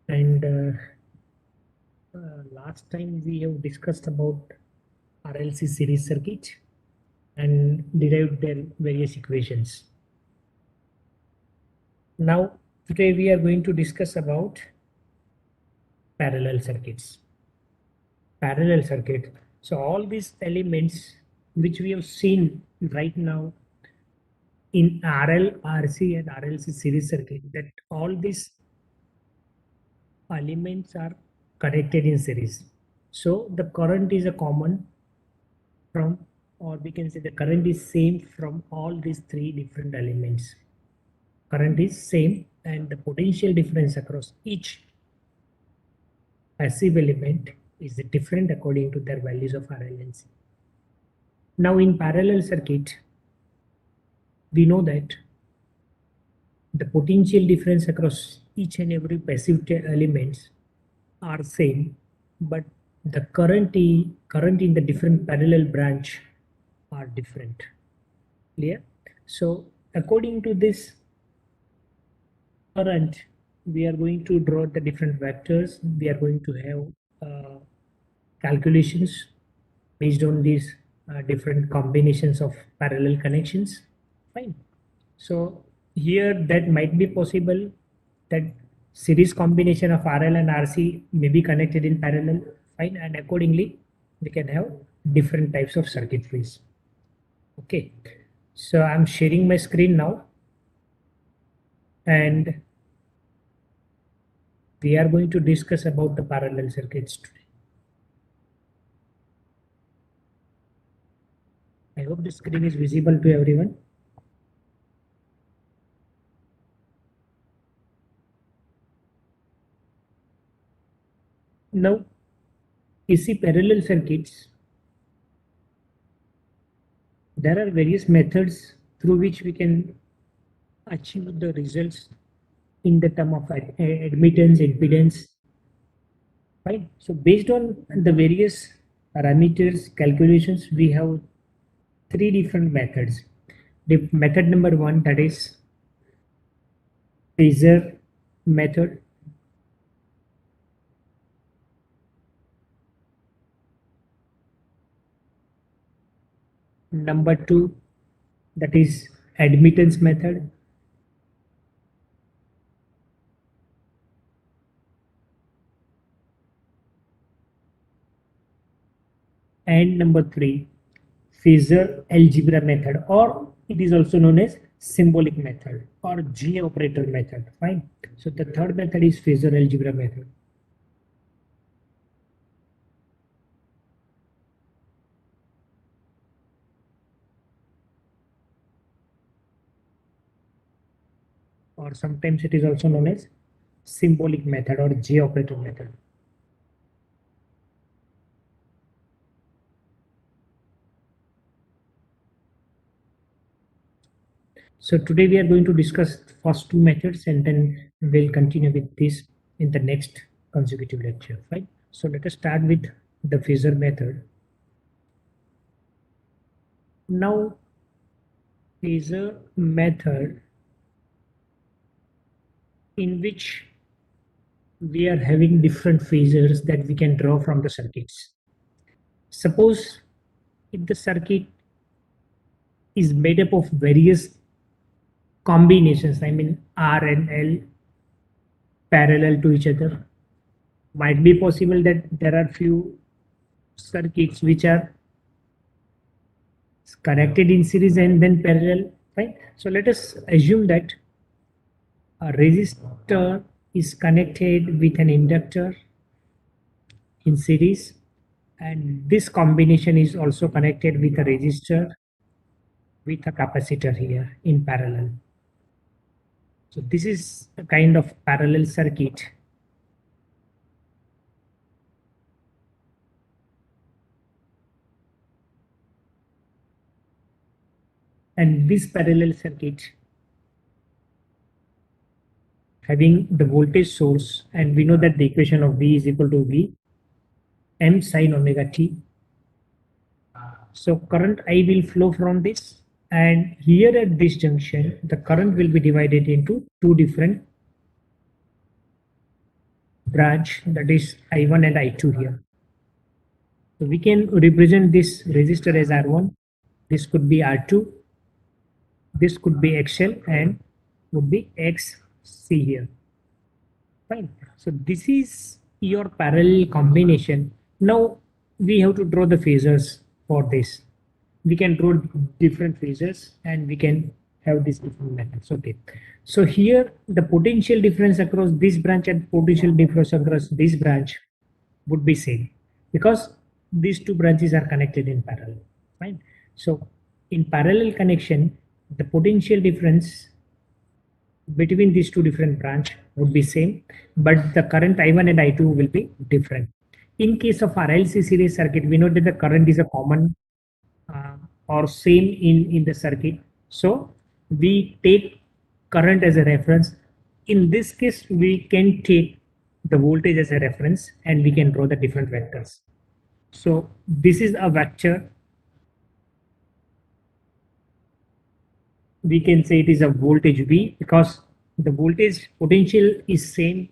And last time we have discussed about RLC series circuit and derived their various equations. Now today we are going to discuss about parallel circuits. Parallel circuit. So all these elements which we have seen right now in RL, RC and RLC series circuit, that all these elements are connected in series. So the current is a common from, or we can say the current is same from all these three different elements. Current is same and the potential difference across each passive element is different according to their values of RL and C. Now in parallel circuit, we know that the potential difference across each and every passive elements are same, but the current in the different parallel branch are different. Clear? So according to this current, we are going to draw the different vectors. We are going to have calculations based on these different combinations of parallel connections. Fine. So here that might be possible that series combination of RL and RC may be connected in parallel. Fine. And accordingly, we can have different types of circuitries. Okay. So I'm sharing my screen now. And we are going to discuss about the parallel circuits today. I hope the screen is visible to everyone. Now, AC parallel circuits, there are various methods through which we can achieve the results in the term of admittance, impedance. Right. So based on the various parameters calculations, we have three different methods. The method number one, that is phasor method. Number two, that is admittance method. And number three, phasor algebra method, or it is also known as symbolic method or J operator method. Fine. So the third method is phasor algebra method. Or sometimes it is also known as symbolic method or J operator method. So today we are going to discuss first two methods and then we'll continue with this in the next consecutive lecture. Right. So let us start with the phasor method. Now, phasor method in which we are having different phasors that we can draw from the circuits. Suppose if the circuit is made up of various combinations, I mean R and L parallel to each other, might be possible that there are few circuits which are connected in series and then parallel, right? So let us assume that a resistor is connected with an inductor in series, and this combination is also connected with a resistor with a capacitor here in parallel. So this is a kind of parallel circuit. And this parallel circuit having the voltage source, and we know that the equation of V is equal to V m sin omega t. So current I will flow from this, and here at this junction, the current will be divided into two different branch, that is I1 and I2 here. So we can represent this resistor as R1. This could be R2. This could be XL and would be XC here. Fine. So this is your parallel combination. Now we have to draw the phasors for this. We can draw different phasors and we can have these different methods. Okay. So here the potential difference across this branch and potential difference across this branch would be same because these two branches are connected in parallel. Fine. So in parallel connection, the potential difference between these two different branch would be same, but the current I1 and I2 will be different. In case of RLC series circuit, we know that the current is a common or same in the circuit. So we take current as a reference. In this case, we can take the voltage as a reference and we can draw the different vectors. So this is a vector. We can say it is a voltage V because the voltage potential is same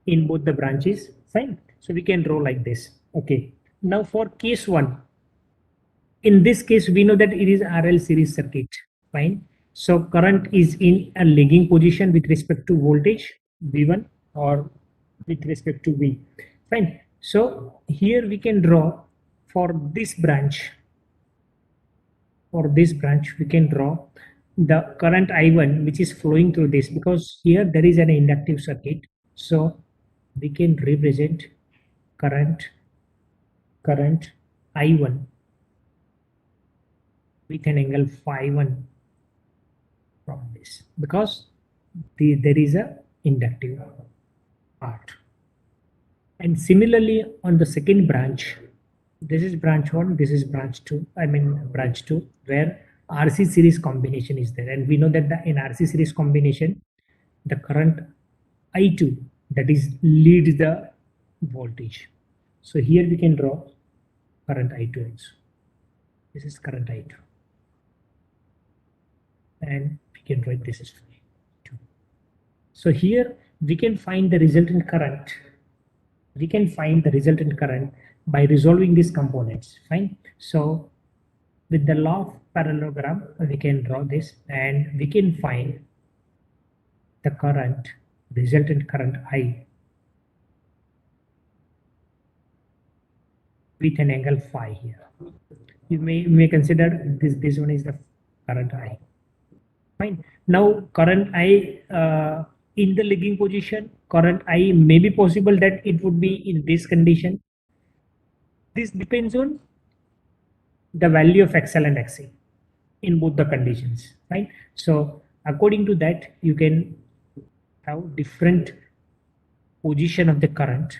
in both the branches. Fine. So we can draw like this. Okay. Now for case 1, in this case, we know that it is RL series circuit. Fine. So current is in a lagging position with respect to voltage V1 or with respect to V. Fine. So here we can draw for this branch. For this branch, we can draw the current I1 which is flowing through this because here there is an inductive circuit. So we can represent current I1 with an angle phi1 from this because there is a inductive part. And similarly on the second branch, this is branch 1, this is branch 2, branch 2 where RC series combination is there, and we know that in RC series combination the current I2 that is leads the voltage. So here we can draw current I2 also. This is current I2 and we can write this is 2. So here we can find the resultant current. We can find the resultant current by resolving these components. Fine. So with the law of parallelogram, we can draw this and we can find the current, resultant current I with an angle phi here. You may consider this one is the current I. Fine. Now current I in the lagging position, current I may be possible that it would be in this condition. This depends on the value of XL and XC in both the conditions, right? So according to that, you can have different position of the current,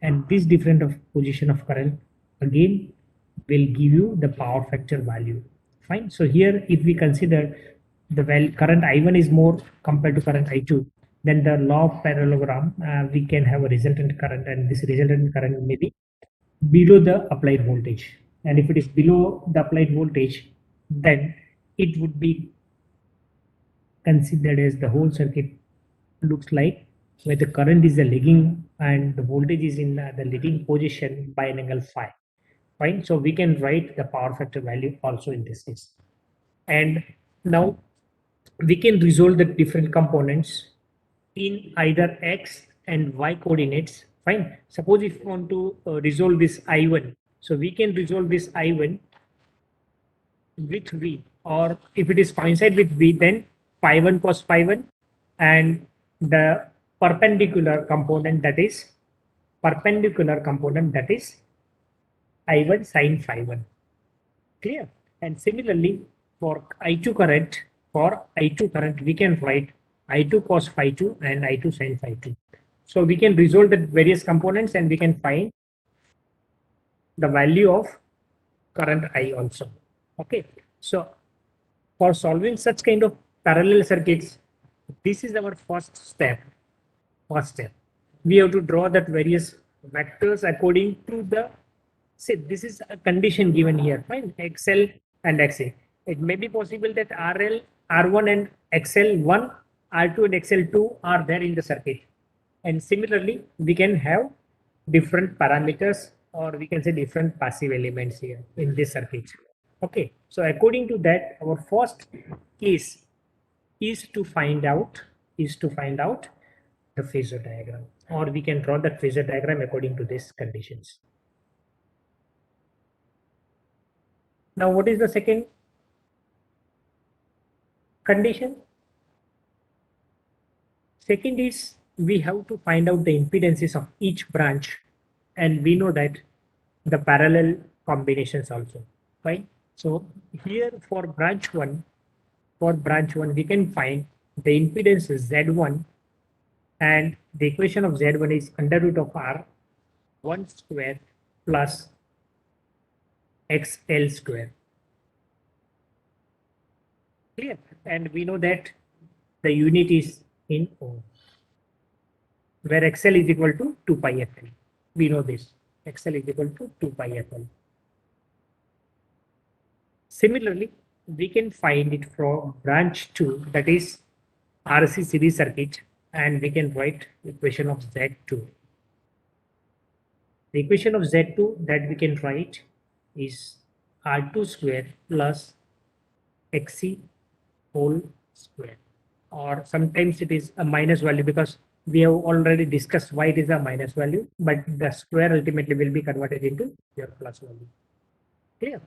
and this different of position of current again will give you the power factor value. Fine. So here, if we consider the current I1 is more compared to current I2, then the law of parallelogram, we can have a resultant current, and this resultant current may be below the applied voltage. And if it is below the applied voltage, then it would be considered as the whole circuit looks like where the current is the lagging and the voltage is in the leading position by an angle phi. Fine. So we can write the power factor value also in this case. And now we can resolve the different components in either x and y coordinates. Fine. Suppose if you want to resolve this I1, so we can resolve this I1 with V, or if it is coincide with V, then phi1 cos phi1 and the perpendicular component that is I1 sin phi1. Clear? And similarly for I2 current, we can write I2 cos phi2 and I2 sin phi2. So we can resolve the various components and we can find the value of current I also. Okay. So for solving such kind of parallel circuits, this is our first step. We have to draw that various vectors according to the, say this is a condition given here, fine, XL and XA. It may be possible that RL, R1 and XL1, R2 and XL2 are there in the circuit. And similarly, we can have different parameters, or we can say different passive elements here in this circuit. Okay, so according to that, our first case is to find out the phasor diagram, or we can draw the phasor diagram according to these conditions. Now, what is the second condition? Second is we have to find out the impedances of each branch, and we know that the parallel combinations also, right? So here for branch one, we can find the impedance is Z1, and the equation of Z1 is under root of R 1 square plus XL square. Clear? And we know that the unit is in ohm, where XL is equal to 2 pi FL. We know this. XL is equal to 2 pi FL. Similarly, we can find it from branch 2, that is RC series circuit, and we can write equation of Z2. The equation of Z2 that we can write is R2 square plus XC whole square, or sometimes it is a minus value because we have already discussed why it is a minus value, but the square ultimately will be converted into your plus value. Clear?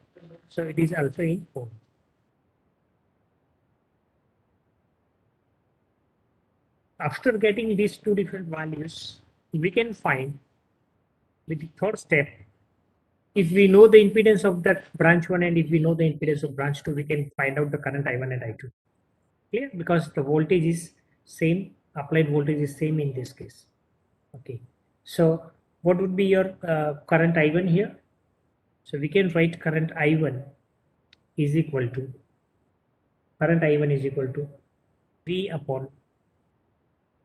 So it is also in ohm. After getting these two different values, we can find with the third step, if we know the impedance of that branch 1 and if we know the impedance of branch 2, we can find out the current I1 and I2. Clear? Because the voltage is same, applied voltage is same in this case. Okay. So what would be your current I1 here? So we can write current I1 is equal to V upon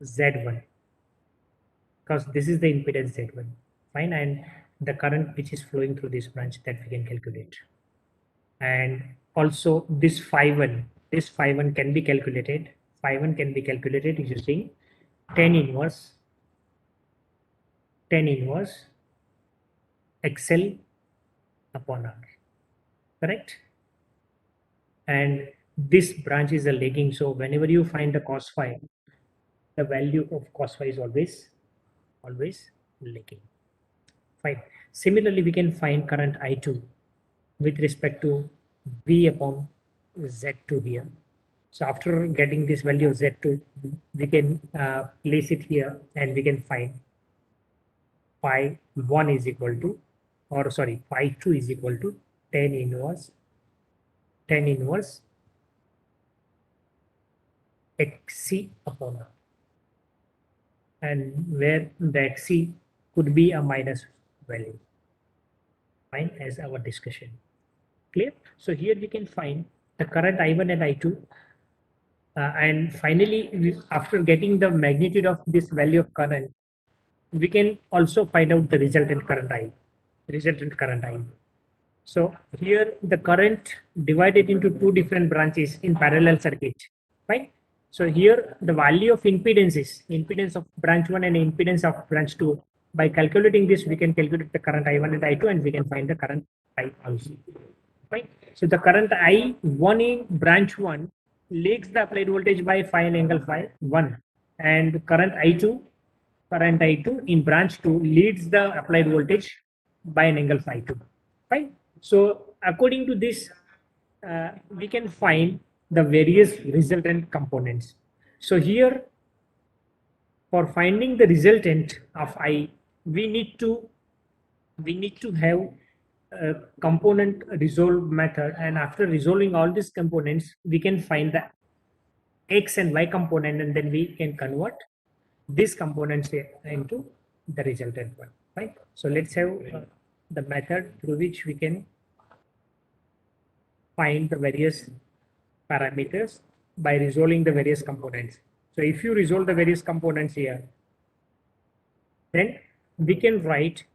Z1, because this is the impedance Z1. Fine. And the current which is flowing through this branch, that we can calculate. And also this phi1 can be calculated. Phi1 can be calculated using tan inverse XL upon R. Correct? And this branch is a lagging, so whenever you find the cos phi, the value of cos phi is always lagging. Fine. Similarly, we can find current I2 with respect to V upon Z2 here. So after getting this value of Z2, we can place it here, and we can find phi1 is equal to, or sorry, phi2 is equal to tan inverse XC upon R, and where the XC could be a minus value. Fine, as our discussion. Clear? So here we can find the current I1 and I2. And finally, after getting the magnitude of this value of current, we can also find out the resultant current I. So here the current divided into two different branches in parallel circuit, right? So here the value of impedance of branch 1 and impedance of branch 2. By calculating this, we can calculate the current I1 and I2, and we can find the current I also. Right? So the current I1 in branch 1 lags the applied voltage by phi and angle phi 1, and current I2 in branch 2 leads the applied voltage by an angle phi 2. Right? So according to this, we can find the various resultant components. So here, for finding the resultant of I, we need to have a component resolve method, and after resolving all these components, we can find the x and y component, and then we can convert these components into the resultant one, right? So let's have the method through which we can find the various parameters by resolving the various components. So if you resolve the various components here, then we can write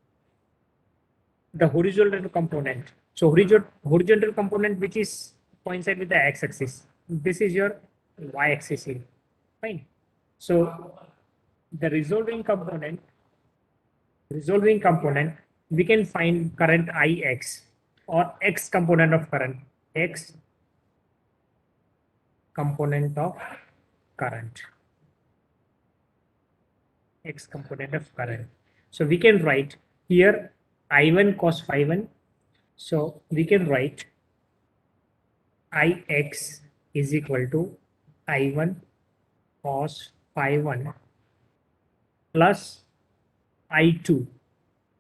the horizontal component. So horizontal component which is coincide with the x-axis. This is your y-axis here. Fine. So the resolving component, we can find current Ix or X component of current, X component of current, X component of current. So we can write here I1 cos phi 1. So we can write Ix is equal to I1 cos phi 1 plus I2.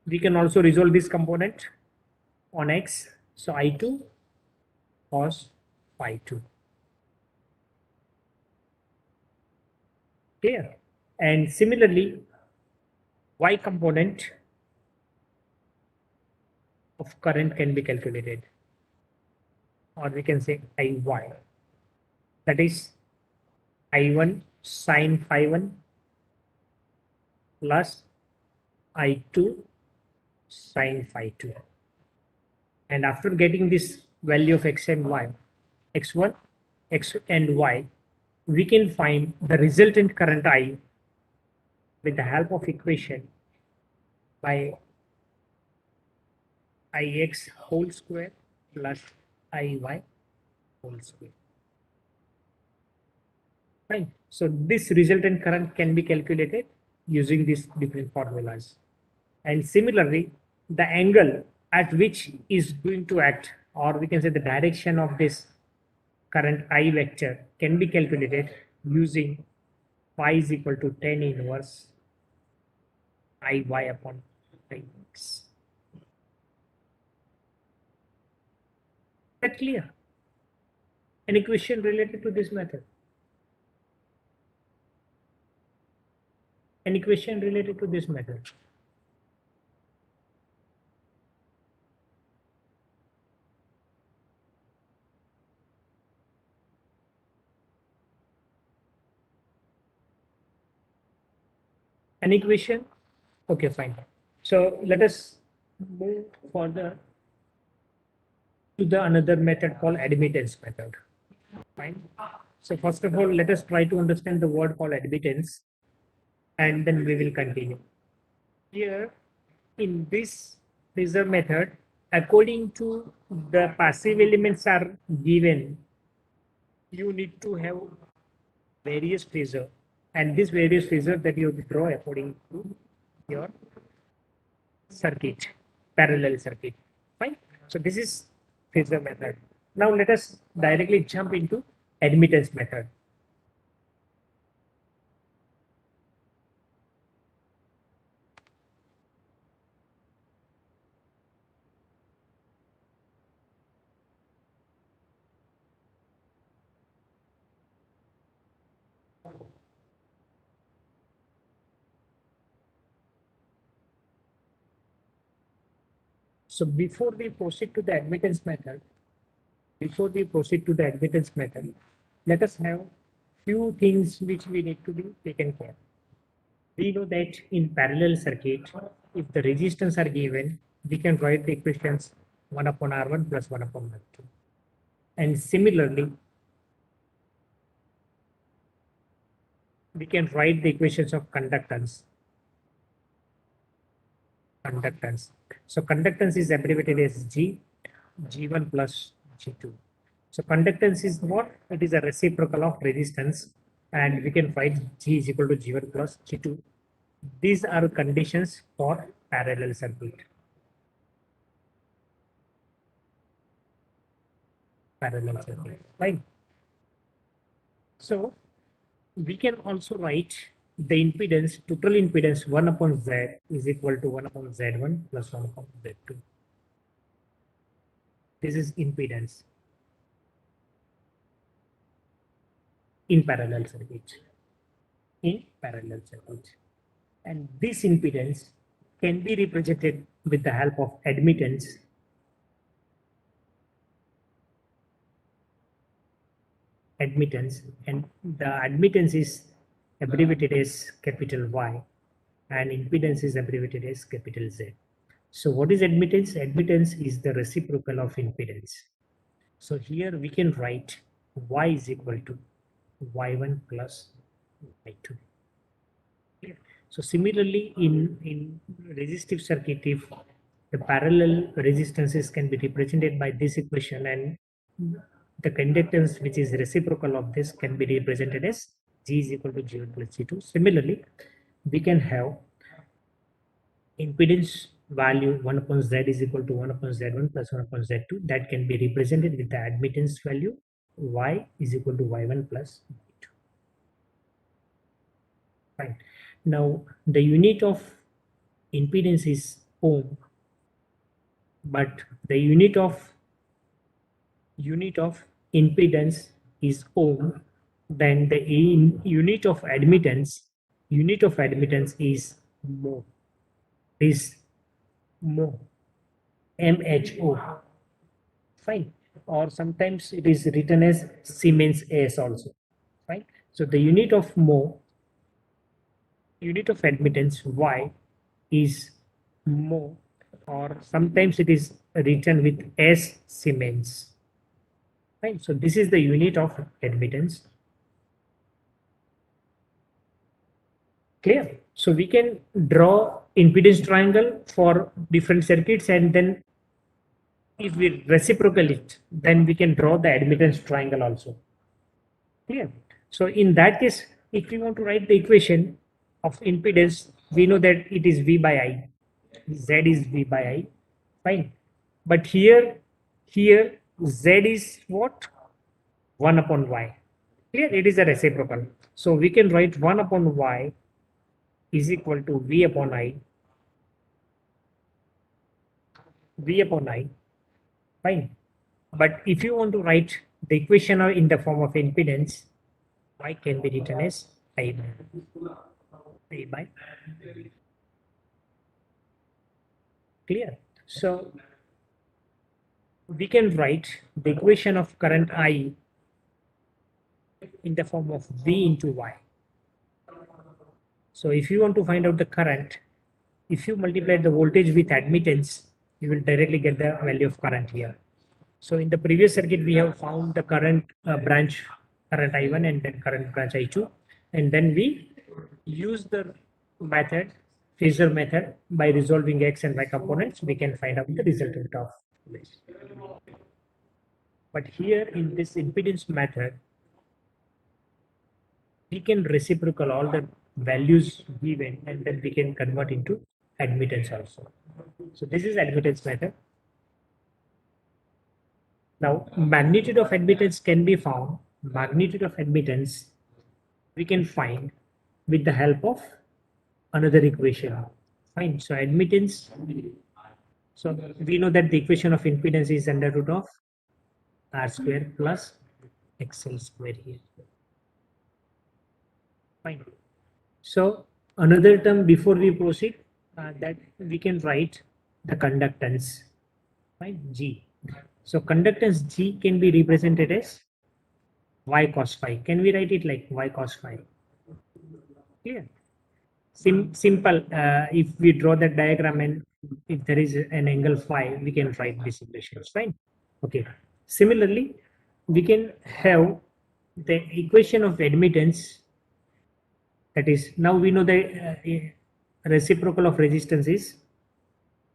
We can also resolve this component on X. So I2 cos phi 2. Clear? And similarly, Y component of current can be calculated, or we can say IY. That is I1 sin phi 1 plus I2 sin phi 2. And after getting this value of X and Y, X1, X and Y, we can find the resultant current I with the help of equation by Ix whole square plus Iy whole square. Fine. So this resultant current can be calculated using these different formulas. And similarly, the angle at which is going to act, or we can say the direction of this current I vector, can be calculated using phi is equal to tan inverse Iy upon Ix. Is that clear? Any question related to this method? Any question related to this method? Any question? Okay, fine. So let us move further to the another method called admittance method. Fine. So first of all, let us try to understand the word called admittance, and then we will continue. Here, in this phasor method, according to the passive elements are given, you need to have various phasor, and this various phasor that you have to draw according to your circuit, parallel circuit. Fine. So this is phasor method. Now let us directly jump into admittance method. So before we proceed to the admittance method, let us have few things which we need to be taken care. We know that in parallel circuit, if the resistance are given, we can write the equations 1 upon R1 plus 1 upon R2. And similarly, we can write the equations of conductance. So conductance is abbreviated as G, G1 plus G2. So conductance is what? It is a reciprocal of resistance, and we can write G is equal to G1 plus G2. These are conditions for parallel circuit. Fine. So we can also write the impedance, total impedance 1 upon Z is equal to 1 upon Z1 plus 1 upon Z2. This is impedance in parallel circuit. And this impedance can be represented with the help of admittance. And the admittance is abbreviated as capital Y, and impedance is abbreviated as capital Z. So what is admittance? Admittance is the reciprocal of impedance. So here we can write Y is equal to Y1 plus Y2. So similarly, in resistive circuit, if the parallel resistances can be represented by this equation, and the conductance which is reciprocal of this can be represented as G is equal to G1 plus G2. Similarly, we can have impedance value 1 upon Z is equal to 1 upon Z1 plus 1 upon Z2. That can be represented with the admittance value Y is equal to Y1 plus Y2. Fine. Now the unit of impedance is ohm, but the unit of impedance is ohm. Then the unit of admittance is mho. Is mho. MHO. Fine. Or sometimes it is written as Siemens AS also. Fine. So the unit of mho, unit of admittance Y is mho, or sometimes it is written with S Siemens. Fine. So this is the unit of admittance. Clear? So we can draw impedance triangle for different circuits, and then if we reciprocal it, then we can draw the admittance triangle also. Clear? So in that case, if we want to write the equation of impedance, we know that it is V by I. Z is V by I. Fine. But here Z is what? 1 upon Y. Clear? It is a reciprocal. So we can write 1 upon Y is equal to V upon I. V upon I. Fine. But if you want to write the equation in the form of impedance, Y can be written as I by. Clear? So we can write the equation of current I in the form of V into Y. So if you want to find out the current, if you multiply the voltage with admittance, you will directly get the value of current here. So in the previous circuit, we have found the current branch current I1 and then current branch I2. And then we use the method, phasor method, by resolving X and Y components, we can find out the resultant of this. But here in this impedance method, we can reciprocal all the values given, and then we can convert into admittance also. So this is admittance method. Now magnitude of admittance can be found. Magnitude of admittance we can find with the help of another equation. Fine. So admittance. So we know that the equation of impedance is under root of R square plus XL square here. Fine. So another term before we proceed, that we can write the conductance, right? G. So conductance G can be represented as Y cos phi. Can we write it like Y cos phi? Clear? Simple. If we draw that diagram and if there is an angle phi, we can write this equation. Fine. Okay. Similarly, we can have the equation of admittance. That is, now we know the reciprocal of resistance is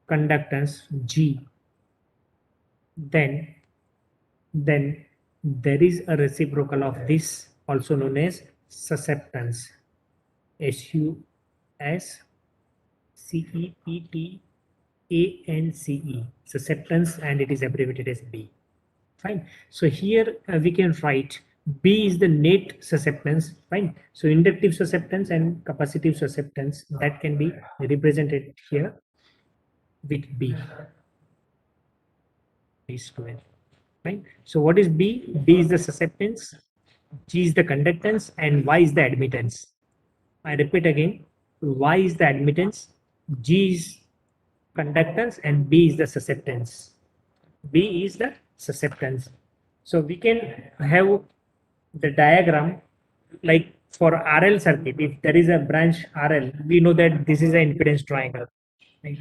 conductance G. Then there is a reciprocal of this, also known as susceptance. SUSCEPTANCE, susceptance, and it is abbreviated as B. Fine. So here we can write B is the net susceptance. Fine. So inductive susceptance and capacitive susceptance, that can be represented here with B square. Right. So what is B? B is the susceptance, G is the conductance, and Y is the admittance. I repeat again, Y is the admittance, G is conductance, and B is the susceptance. B is the susceptance. So we can have the diagram like for RL circuit. If there is a branch RL, we know that this is an impedance triangle. Right?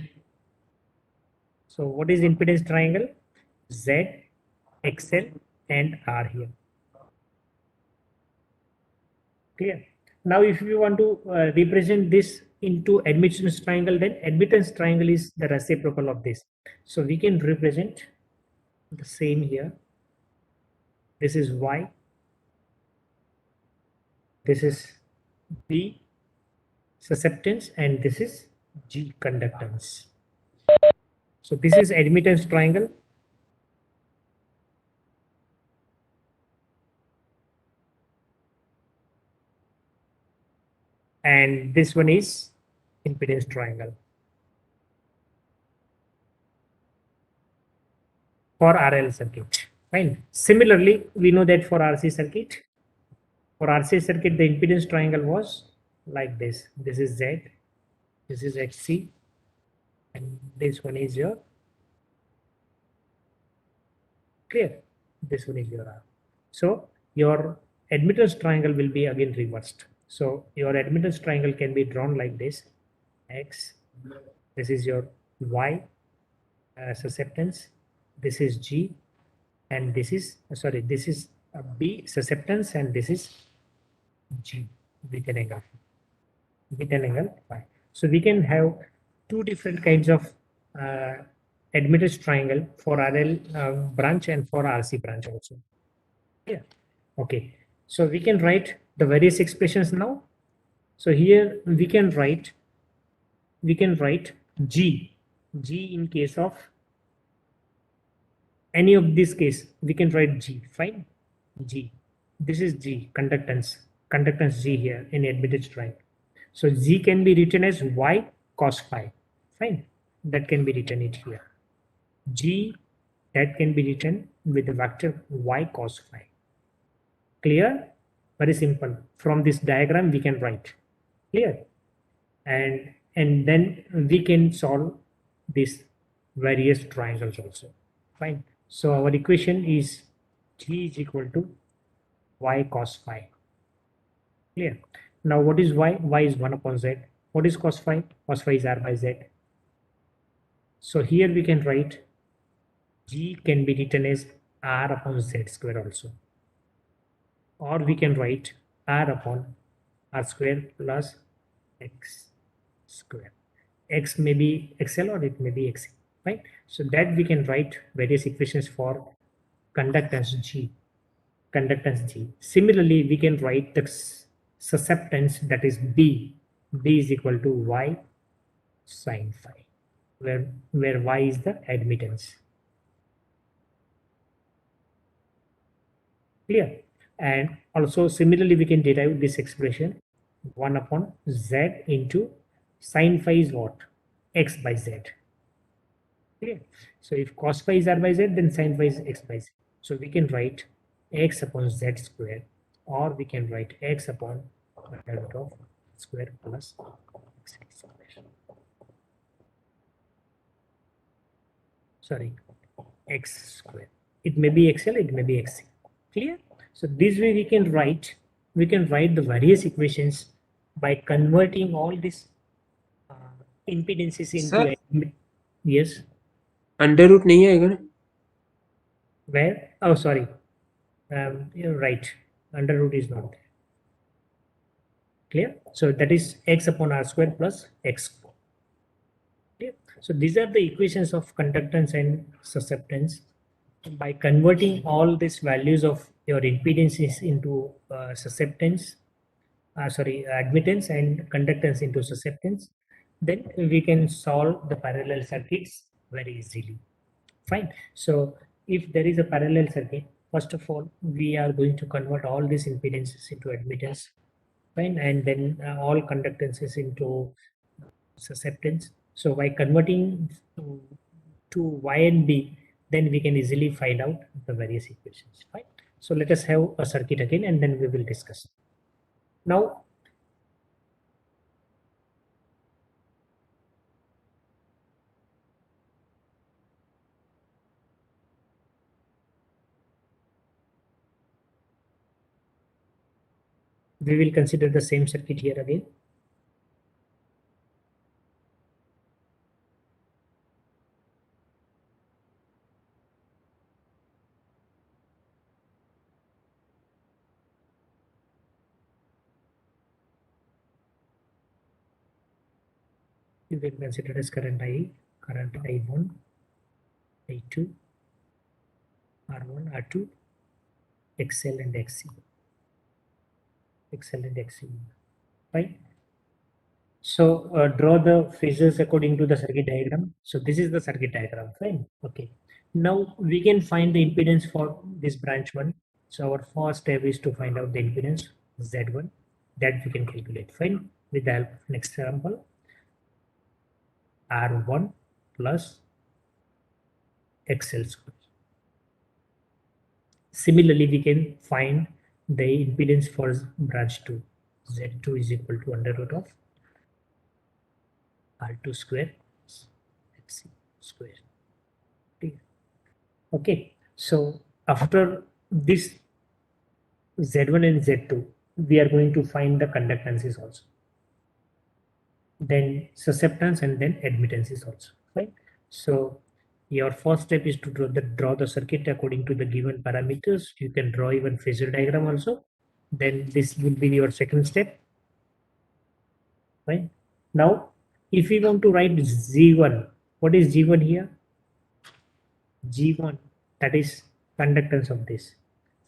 So what is impedance triangle? Z, XL, and R here. Clear? Now if you want to represent this into admittance triangle, then admittance triangle is the reciprocal of this. So we can represent the same here. This is Y, this is B susceptance, and this is G conductance. So this is admittance triangle. And this one is impedance triangle for RL circuit. Fine. Similarly, we know that for RC circuit, the impedance triangle was like this. This is Z, this is XC, and this one is your clear. This one is your R. So your admittance triangle will be again reversed. So your admittance triangle can be drawn like this. X, this is your Y susceptance, this is G, and this is this is B susceptance, and this is G with an angle phi. So we can have two different kinds of uh, admittance triangle for RL branch and for RC branch also. Yeah. Okay. So we can write the various expressions now. So here we can write G in case of any of this case. We can write G. Fine. G. This is G conductance G here in admittance triangle. So G can be written as Y cos phi. Fine. That can be written it here. G that can be written with the vector Y cos phi. Clear? Very simple. From this diagram we can write. Clear? And then we can solve these various triangles also. Fine. So our equation is G is equal to Y cos phi. Clear? Now what is Y? Y is 1 upon Z. What is cos phi? Cos phi is R by Z. So here we can write G can be written as R upon Z square also. Or we can write R upon R square plus X square. X may be XL or it may be XC, right? So that we can write various equations for conductance G. Similarly, we can write the susceptance, that is B. B is equal to Y sin phi, where Y is the admittance. Clear? And also similarly, we can derive this expression 1 upon Z into sin phi is what? X by Z. Clear? So if cos phi is R by Z, then sin phi is X by Z. So we can write X upon Z square, or we can write X upon root of square plus X square. Sorry, X square. It may be XL, it may be XC. Clear? So this way we can write the various equations by converting all these uh, impedances Sir, into yes. Under root नहीं आएगा ना? Where? Oh, sorry. You're right. Under root is not there. Clear? So that is x upon r square plus x. Clear? So these are the equations of conductance and susceptance. By converting all these values of your impedances into admittance and conductance into susceptance, then we can solve the parallel circuits very easily. Fine. So if there is a parallel circuit, first of all, we are going to convert all these impedances into admittance. Fine. And then all conductances into susceptance. So by converting to Y and B, then we can easily find out the various equations. Fine. So let us have a circuit again, and then we will discuss. Now, we will consider the same circuit here again. You can consider as current I, current I1, I2, R1, R2, XL and XC, XL and XC, right? So draw the phases according to the circuit diagram. So this is the circuit diagram, fine. Okay. Now we can find the impedance for this branch one. So our first step is to find out the impedance Z1 that we can calculate, fine. With the help of next example, R1 plus XL square. Similarly, we can find the impedance for branch 2. Z2 is equal to under root of R2 square XC square. Okay, so after this Z1 and Z2, we are going to find the conductances also. Then susceptance and then admittances also, right? So your first step is to draw the circuit according to the given parameters. You can draw even phasor diagram also. Then this will be your second step, right? Now, if we want to write Z1, what is G1 here? G1, that is conductance of this.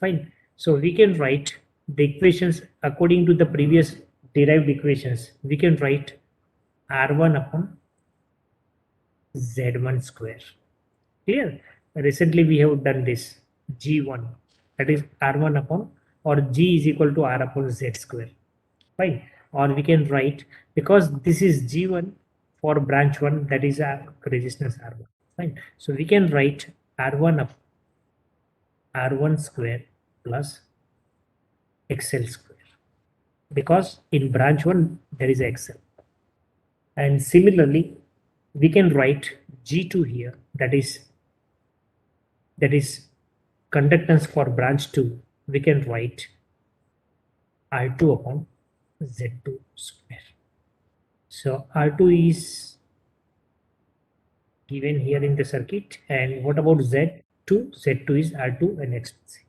Fine. So we can write the equations according to the previous derived equations. We can write R1 upon Z1 square. Clear? Recently we have done this G1, that is R1 upon, or G is equal to R upon Z square. Fine. Or we can write, because this is G1 for branch 1, that is our resistance R1. Fine. So we can write R1 up R1 square plus XL square, because in branch 1 there is XL. And similarly, we can write G2 here, that is conductance for branch 2. We can write R2 upon Z2 square. So R2 is given here in the circuit. And what about Z2? Z2 is R2 and XC.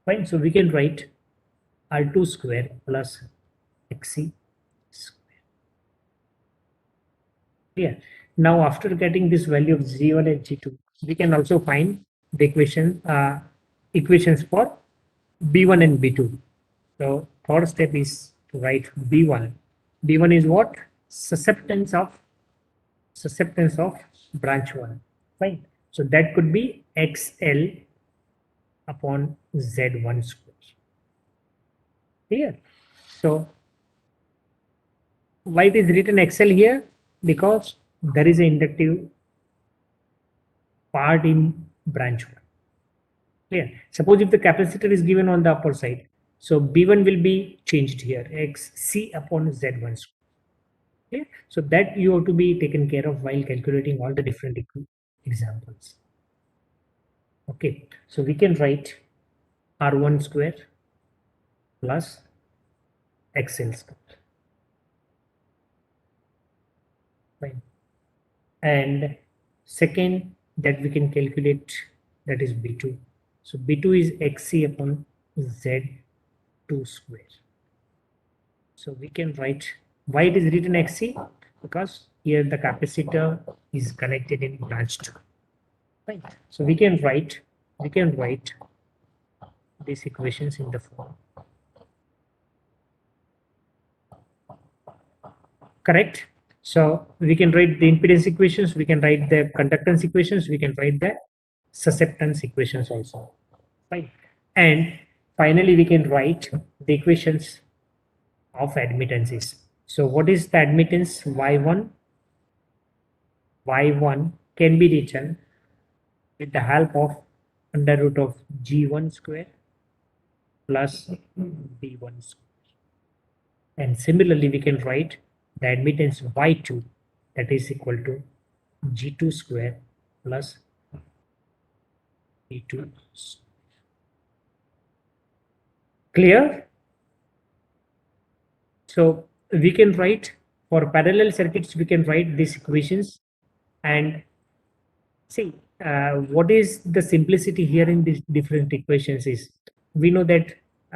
Fine. So we can write R2 square plus XC square. Yeah. Now after getting this value of G1 and G2, we can also find the equations for B1 and B2. So third step is to write B1. B1 is what? Susceptance of branch 1. Right. So that could be XL upon Z1 square. Here. So why it is written XL here? Because there is an inductive part in branch 1. Clear? Suppose if the capacitor is given on the upper side, so B1 will be changed here, XC upon Z1 square. Clear? So that you have to be taken care of while calculating all the different examples. Okay, so we can write R1 square plus XL square. Fine. And second that we can calculate, that is B2. So B2 is XC upon Z2 square. So we can write, why it is written XC? Because here the capacitor is connected in branch 2. Right. So we can write these equations in the form. Correct. So we can write the impedance equations, we can write the conductance equations, we can write the susceptance equations also. Right. And finally, we can write the equations of admittances. So what is the admittance? Y1 can be written with the help of under root of G1 square plus B1 square. And similarly, we can write the admittance Y2, that is equal to G2 square plus B2 square. Clear? So we can write, for parallel circuits, we can write these equations. And see, what is the simplicity here in these different equations is, we know that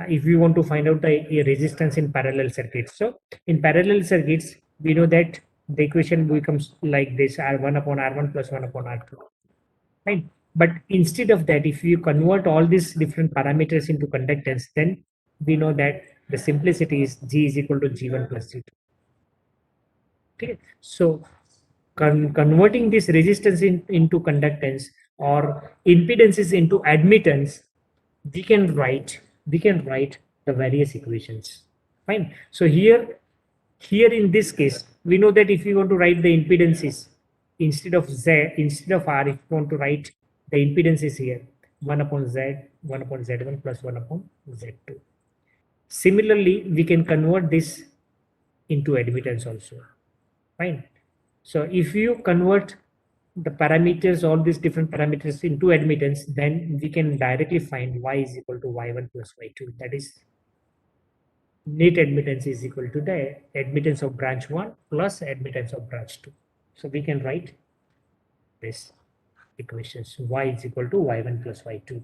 if we want to find out a resistance in parallel circuits. So in parallel circuits, we know that the equation becomes like this, R1 upon R1 plus 1 upon R2. Right? But instead of that, if you convert all these different parameters into conductance, then we know that the simplicity is G is equal to G1 plus G2. Okay, so converting this resistance into conductance or impedances into admittance, we can write the various equations. Fine. So here in this case, we know that if you want to write the impedances instead of R, if you want to write the impedances here, 1 upon Z, 1 upon Z1 plus 1 upon Z2. Similarly, we can convert this into admittance also. Fine. So if you convert the parameters, all these different parameters into admittance, then we can directly find Y is equal to Y1 plus Y2. That is, net admittance is equal to the admittance of branch 1 plus admittance of branch 2. So we can write this equations. Y is equal to Y1 plus Y2.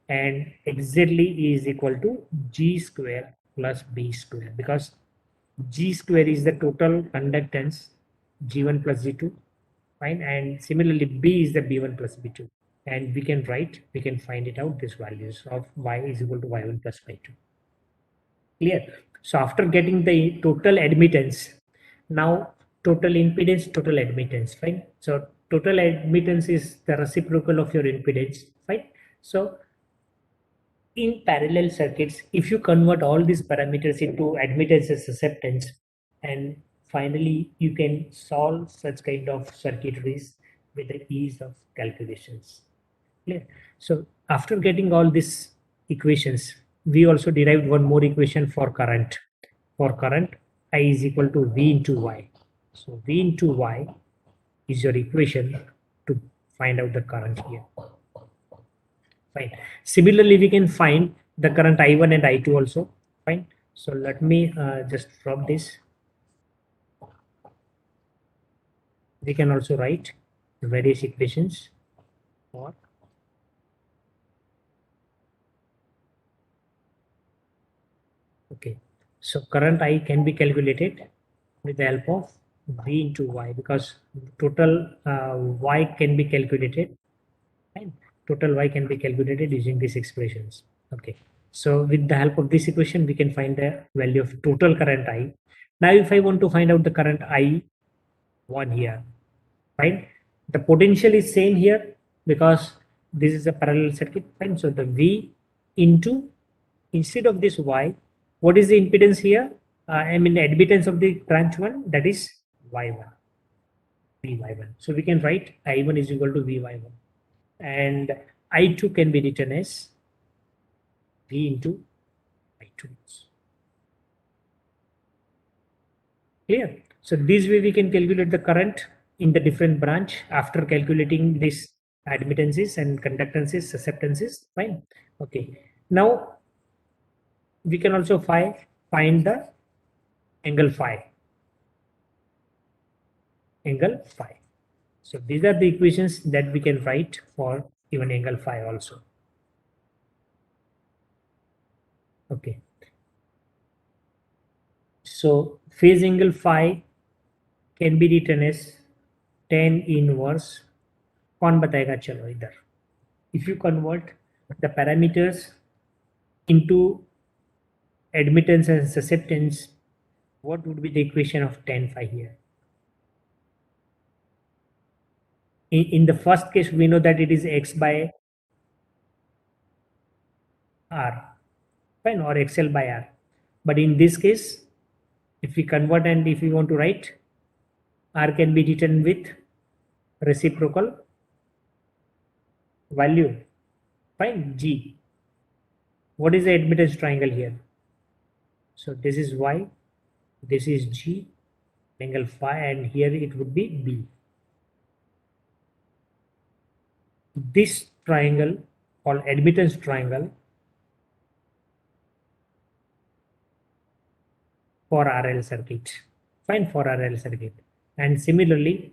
And exactly is equal to G square plus B square, because G square is the total conductance G1 plus G2. Fine. And similarly, B is the B1 plus B2. And we can find it out, these values of Y is equal to Y1 plus Y2. Clear? So after getting the total admittance, now total impedance, total admittance, fine. So total admittance is the reciprocal of your impedance, fine. So in parallel circuits, if you convert all these parameters into admittance and susceptance, and finally you can solve such kind of circuitries with the ease of calculations. Clear? So after getting all these equations, we also derived one more equation for current. For current, I is equal to V into Y. So V into Y is your equation to find out the current here. Fine. Similarly, we can find the current I1 and I2 also. Fine. So let me just drop this. We can also write the various equations for okay. So current I can be calculated with the help of V into Y, because total Y can be calculated. Fine. Total Y can be calculated using these expressions. Okay. So with the help of this equation, we can find the value of total current I. Now, if I want to find out the current I1 here, fine. The potential is same here because this is a parallel circuit. Fine. So the V into, instead of this Y, what is the impedance here? I mean admittance of the branch 1, that is Y1. Vy1. So we can write I1 is equal to Vy1. And I2 can be written as V into I2. Clear? So this way we can calculate the current in the different branch after calculating this admittances and conductances, susceptances. Fine. Okay. Now we can also find the angle phi. Angle phi. So these are the equations that we can write for even angle phi also. Okay. So phase angle phi can be written as tan inverse. कौन बताएगा? चलो इधर. If you convert the parameters into admittance and susceptance, what would be the equation of tan phi here? In the first case, we know that it is x by r, fine, or xl by r. But in this case, if we convert and if we want to write, r can be written with reciprocal value, fine, g. What is the admittance triangle here? So this is y, this is g, angle phi, and here it would be b. This triangle called admittance triangle for RL circuit, fine, for RL circuit. And similarly,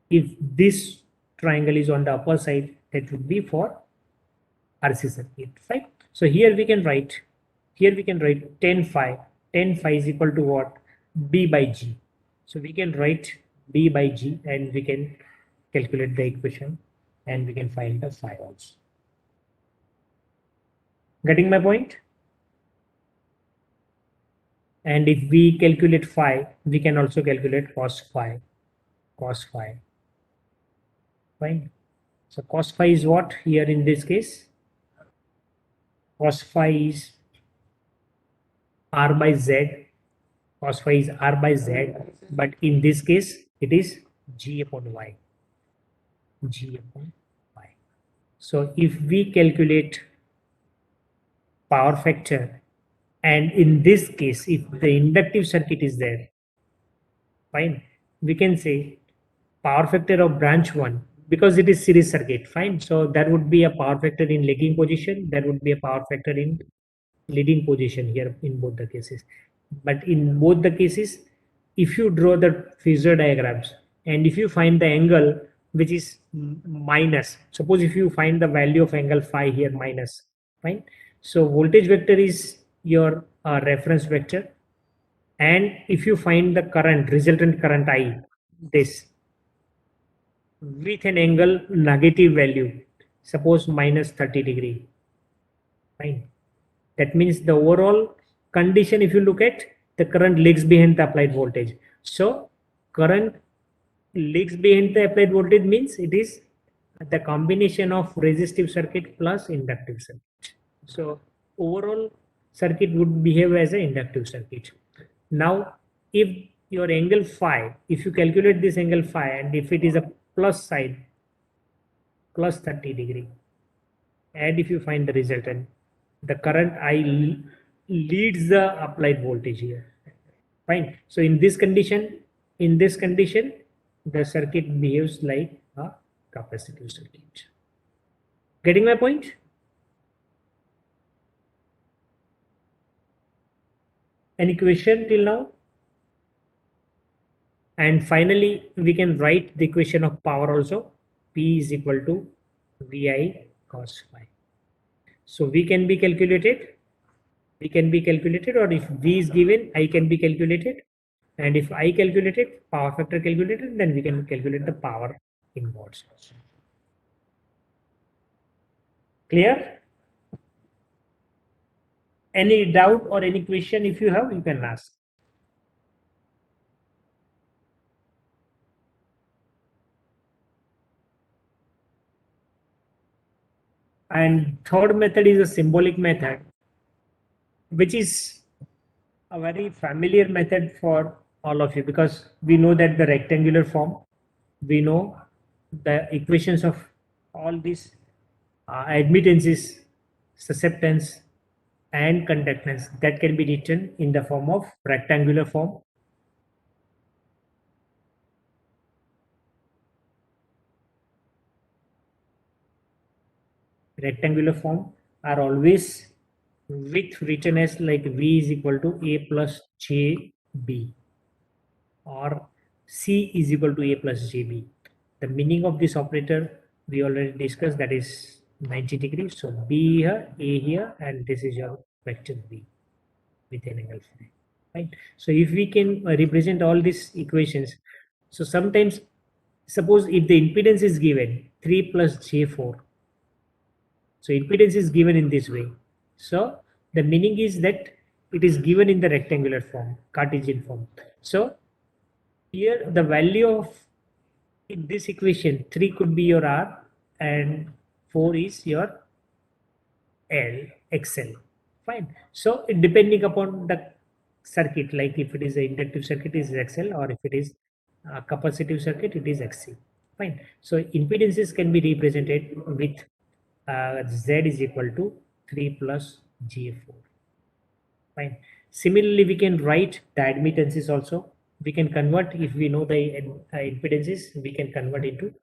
if this triangle is on the upper side, that would be for RC circuit, fine. So here we can write tan phi is equal to what? B by G. So we can write B by G, and we can calculate the equation and we can find the phi also. Getting my point? And if we calculate phi, we can also calculate cos phi. Fine. So cos phi is what here in this case? Cos phi is R by Z. Cos phi is R by Z, but in this case, it is G upon Y. G upon Y. So if we calculate power factor, and in this case, if the inductive circuit is there, fine, we can say power factor of branch 1, because it is series circuit, fine. So there would be a power factor in lagging position, there would be a power factor in leading position here in both the cases. But in both the cases, if you draw the phasor diagrams and if you find the angle which is minus, suppose if you find the value of angle phi here minus, fine. So voltage vector is your reference vector, and if you find the current, resultant current I, this with an angle negative value, suppose minus 30 degree, fine. That means the overall condition, if you look at, the current lags behind the applied voltage. So current lags behind the applied voltage means it is the combination of resistive circuit plus inductive circuit. So overall circuit would behave as an inductive circuit. Now, if your angle phi, if you calculate this angle phi, and if it is a plus side, plus 30 degree, and if you find the resultant, the current I leads the applied voltage here. Fine. So in this condition, the circuit behaves like a capacitive circuit. Getting my point? Any question till now? And finally, we can write the equation of power also. P is equal to VI cos phi. So V can be calculated. V can be calculated, or if V is given, I can be calculated. And if I calculated, power factor calculated, then we can calculate the power in watts. Clear? Any doubt or any question if you have, you can ask. And third method is a symbolic method, which is a very familiar method for all of you, because we know that the rectangular form, we know the equations of all these admittances, susceptance, and conductance, that can be written in the form of rectangular form. Rectangular form are always with written as like V is equal to A plus JB, or C is equal to A plus JB. The meaning of this operator we already discussed, that is 90 degrees. So B here, A here, and this is your vector B with an angle phi. Right? So if we can represent all these equations, so sometimes suppose if the impedance is given 3 plus J4, so impedance is given in this way. So the meaning is that it is given in the rectangular form, Cartesian form. So here the value of, in this equation, 3 could be your R and 4 is your XL. Fine. So depending upon the circuit, like if it is an inductive circuit, it is XL, or if it is a capacitive circuit, it is XC. Fine. So impedances can be represented with Z is equal to 3 plus G4. Fine. Similarly, we can write the admittances also. We can convert, if we know the impedances, we can convert into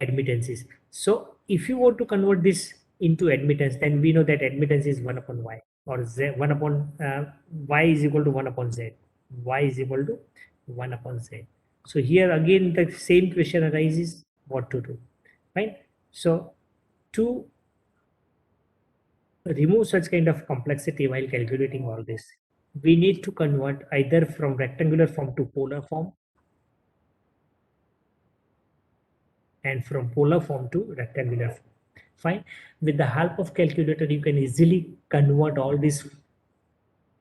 admittances. So if you want to convert this into admittance, then we know that admittance is 1 upon Y, or Z, 1 upon Y is equal to 1 upon Z. Y is equal to 1 upon Z. So here again, the same question arises, what to do. Fine. So to remove such kind of complexity while calculating all this, we need to convert either from rectangular form to polar form, and from polar form to rectangular form. Fine. With the help of calculator, you can easily convert all these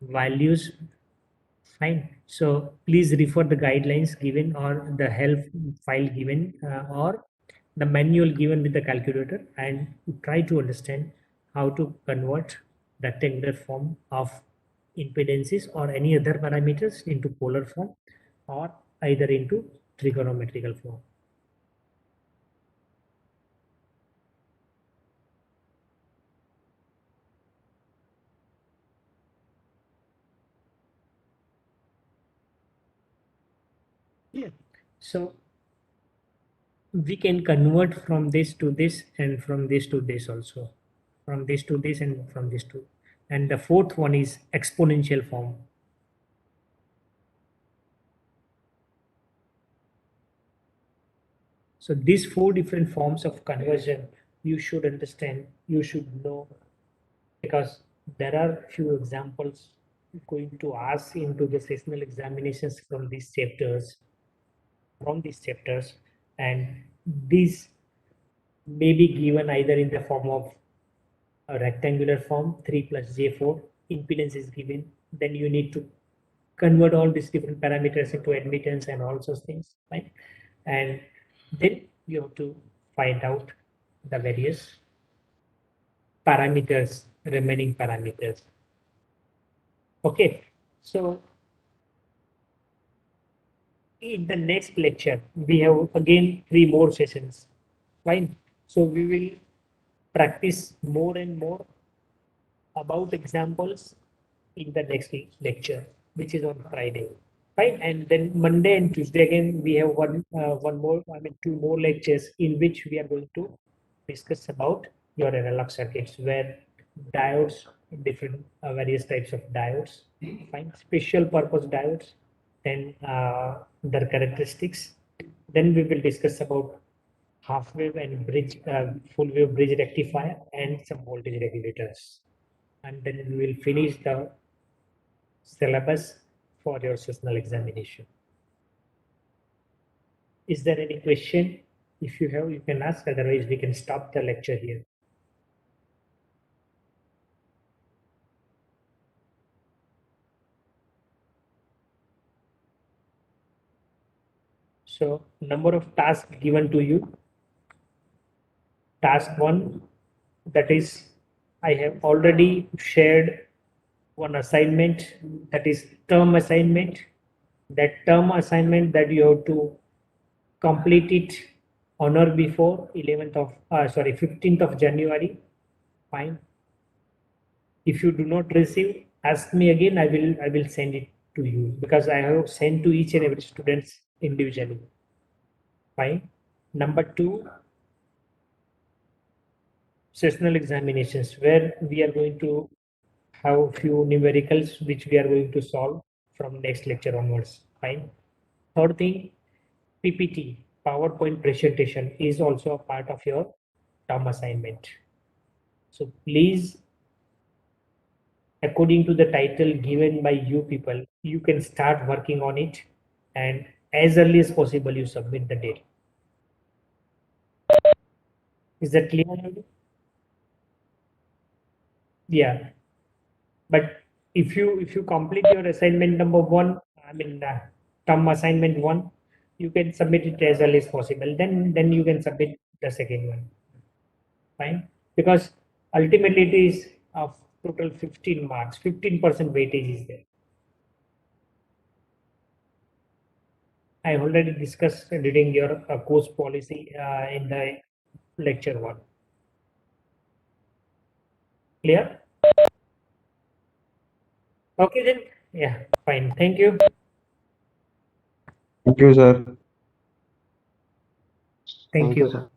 values. Fine. So please refer the guidelines given or the help file given or the manual given with the calculator and try to understand how to convert rectangular form of impedances or any other parameters into polar form or either into trigonometrical form. Yeah. So we can convert from this to this and from this to this also, from this to this and from this to, and the fourth one is exponential form. So these four different forms of conversion you should understand, you should know, because there are few examples going to ask into the sessional examinations from these chapters, and these may be given either in the form of a rectangular form 3 plus j4 impedance is given, then you need to convert all these different parameters into admittance and all those things, right? And then you have to find out the various parameters, remaining parameters. Okay, so in the next lecture we have again 3 more sessions, fine. So we will practice more and more about examples in the next lecture, which is on Friday, right? And then Monday and Tuesday again we have one more, I mean 2 more lectures in which we are going to discuss about your analog circuits, where diodes, different various types of diodes, fine, special purpose diodes, then their characteristics. Then we will discuss about half wave and bridge, full wave bridge rectifier, and some voltage regulators. And then we will finish the syllabus for your sessional examination. Is there any question? If you have, you can ask, otherwise we can stop the lecture here. So number of tasks given to you. Task 1, that is, I have already shared one assignment, that is term assignment. That term assignment that you have to complete it on or before 15th of January. Fine. If you do not receive, ask me again. I will send it to you, because I have sent to each and every student individually. Fine. Number 2, sessional examinations, where we are going to have few numericals which we are going to solve from next lecture onwards. Fine. Third thing, PPT, PowerPoint presentation, is also a part of your term assignment. So please, according to the title given by you people, you can start working on it, and as early as possible you submit the date. Is that clear? Yeah. But if you complete your assignment number 1, I mean term assignment 1, you can submit it as early as possible. Then you can submit the second one. Fine, because ultimately it is of total 15 marks, 15% weightage is there. I already discussed reading your course policy in the lecture 1. Clear? Okay then. Yeah, fine. Thank you. Thank you, sir. Thank you. Sir.